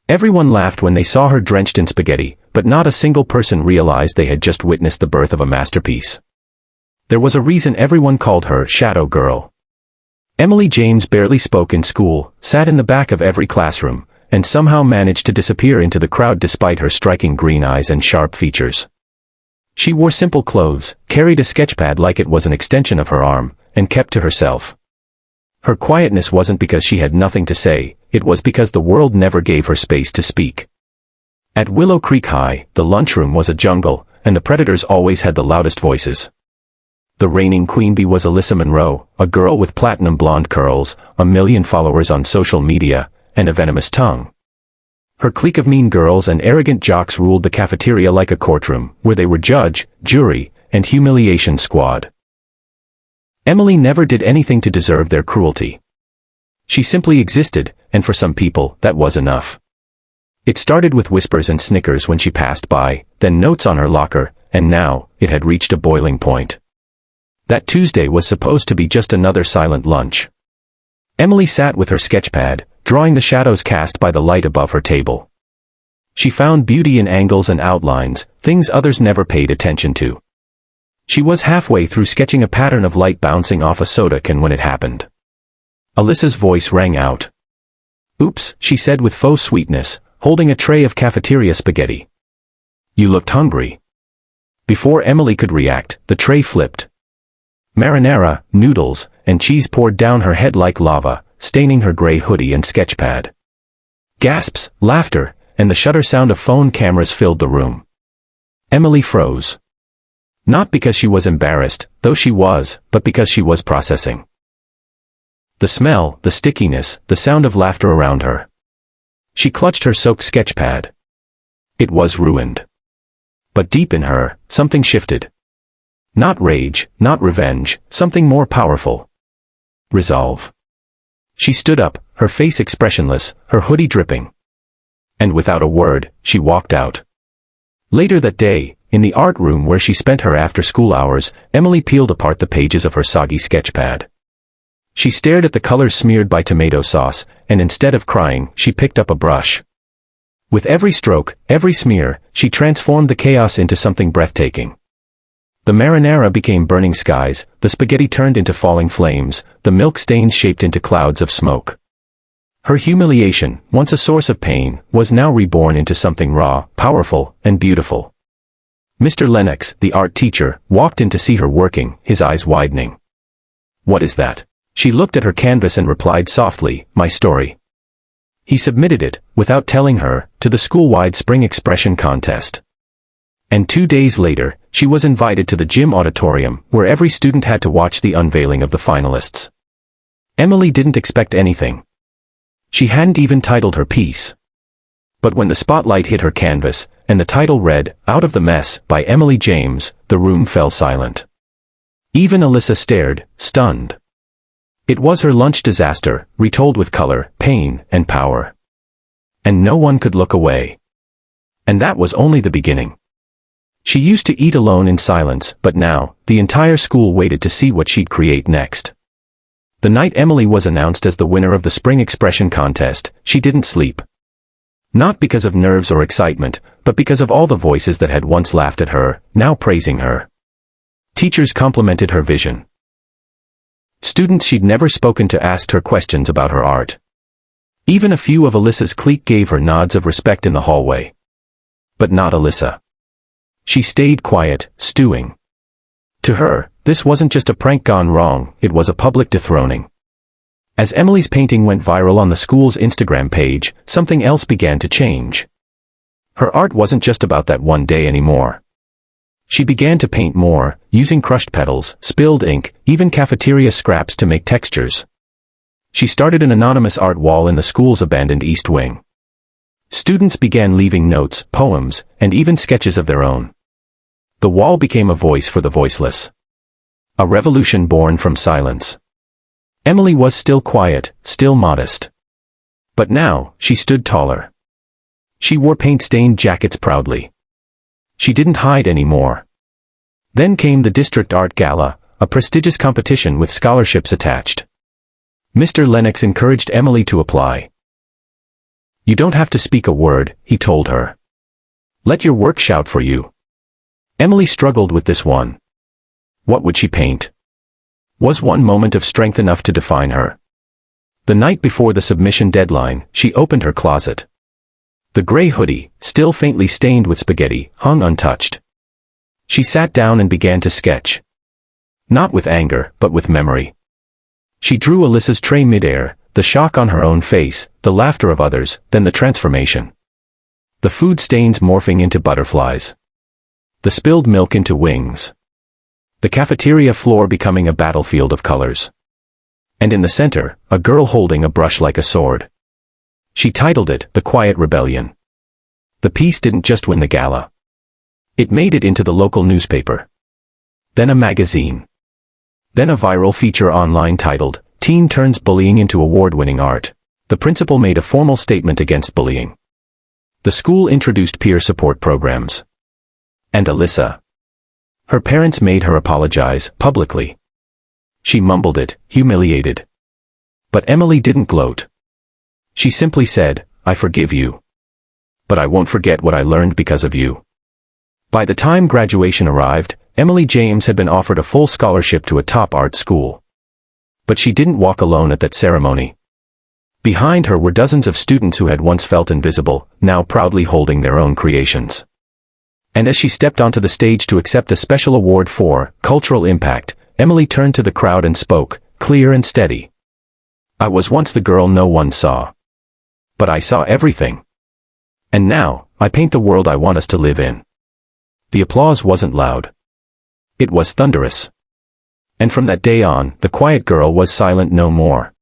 Everyone laughed when they saw her drenched in spaghetti, but not a single person realized they had just witnessed the birth of a masterpiece. There was a reason everyone called her Shadow Girl. Emily James barely spoke in school, sat in the back of every classroom, and somehow managed to disappear into the crowd despite her striking green eyes and sharp features. She wore simple clothes, carried a sketchpad like it was an extension of her arm, and kept to herself. Her quietness wasn't because she had nothing to say, it was because the world never gave her space to speak. At Willow Creek High, the lunchroom was a jungle, and the predators always had the loudest voices. The reigning queen bee was Alyssa Monroe, a girl with platinum blonde curls, 1 million followers on social media, and a venomous tongue. Her clique of mean girls and arrogant jocks ruled the cafeteria like a courtroom, where they were judge, jury, and humiliation squad. Emily never did anything to deserve their cruelty. She simply existed, and for some people, that was enough. It started with whispers and snickers when she passed by, then notes on her locker, and now, it had reached a boiling point. That Tuesday was supposed to be just another silent lunch. Emily sat with her sketchpad, drawing the shadows cast by the light above her table. She found beauty in angles and outlines, things others never paid attention to. She was halfway through sketching a pattern of light bouncing off a soda can when it happened. Alyssa's voice rang out. "Oops," she said with faux sweetness, holding a tray of cafeteria spaghetti. "You looked hungry." Before Emily could react, the tray flipped. Marinara, noodles, and cheese poured down her head like lava, staining her gray hoodie and sketchpad. Gasps, laughter, and the shutter sound of phone cameras filled the room. Emily froze. Not because she was embarrassed, though she was, but because she was processing. The smell, the stickiness, the sound of laughter around her. She clutched her soaked sketchpad. It was ruined. But deep in her, something shifted. Not rage, not revenge, something more powerful. Resolve. She stood up, her face expressionless, her hoodie dripping. And without a word, she walked out. Later that day, in the art room where she spent her after-school hours, Emily peeled apart the pages of her soggy sketchpad. She stared at the colors smeared by tomato sauce, and instead of crying, she picked up a brush. With every stroke, every smear, she transformed the chaos into something breathtaking. The marinara became burning skies, the spaghetti turned into falling flames, the milk stains shaped into clouds of smoke. Her humiliation, once a source of pain, was now reborn into something raw, powerful, and beautiful. Mr. Lennox, the art teacher, walked in to see her working, his eyes widening. "What is that?" She looked at her canvas and replied softly, "My story." He submitted it, without telling her, to the school-wide spring expression contest. And 2 days later, she was invited to the gym auditorium, where every student had to watch the unveiling of the finalists. Emily didn't expect anything. She hadn't even titled her piece. But when the spotlight hit her canvas, and the title read, "Out of the Mess," by Emily James, the room fell silent. Even Alyssa stared, stunned. It was her lunch disaster, retold with color, pain, and power. And no one could look away. And that was only the beginning. She used to eat alone in silence, but now, the entire school waited to see what she'd create next. The night Emily was announced as the winner of the Spring Expression Contest, she didn't sleep. Not because of nerves or excitement, but because of all the voices that had once laughed at her, now praising her. Teachers complimented her vision. Students she'd never spoken to asked her questions about her art. Even a few of Alyssa's clique gave her nods of respect in the hallway. But not Alyssa. She stayed quiet, stewing. To her, this wasn't just a prank gone wrong, it was a public dethroning. As Emily's painting went viral on the school's Instagram page, something else began to change. Her art wasn't just about that one day anymore. She began to paint more, using crushed petals, spilled ink, even cafeteria scraps to make textures. She started an anonymous art wall in the school's abandoned East Wing. Students began leaving notes, poems, and even sketches of their own. The wall became a voice for the voiceless. A revolution born from silence. Emily was still quiet, still modest. But now, she stood taller. She wore paint-stained jackets proudly. She didn't hide anymore. Then came the District Art Gala, a prestigious competition with scholarships attached. Mr. Lennox encouraged Emily to apply. You don't have to speak a word, he told her. Let your work shout for you. Emily struggled with this one. What would she paint? Was one moment of strength enough to define her? The night before the submission deadline, she opened her closet. The gray hoodie, still faintly stained with spaghetti, hung untouched. She sat down and began to sketch. Not with anger, but with memory. She drew Alyssa's tray midair, the shock on her own face, the laughter of others, then the transformation. The food stains morphing into butterflies. The spilled milk into wings. The cafeteria floor becoming a battlefield of colors. And in the center, a girl holding a brush like a sword. She titled it, The Quiet Rebellion. The piece didn't just win the gala. It made it into the local newspaper. Then a magazine. Then a viral feature online titled, Teen Turns Bullying into Award-Winning Art. The principal made a formal statement against bullying. The school introduced peer support programs. And Alyssa. Her parents made her apologize, publicly. She mumbled it, humiliated. But Emily didn't gloat. She simply said, I forgive you. But I won't forget what I learned because of you. By the time graduation arrived, Emily James had been offered a full scholarship to a top art school. But she didn't walk alone at that ceremony. Behind her were dozens of students who had once felt invisible, now proudly holding their own creations. And as she stepped onto the stage to accept a special award for cultural impact, Emily turned to the crowd and spoke, clear and steady. I was once the girl no one saw. But I saw everything. And now, I paint the world I want us to live in. The applause wasn't loud. It was thunderous. And from that day on, the quiet girl was silent no more.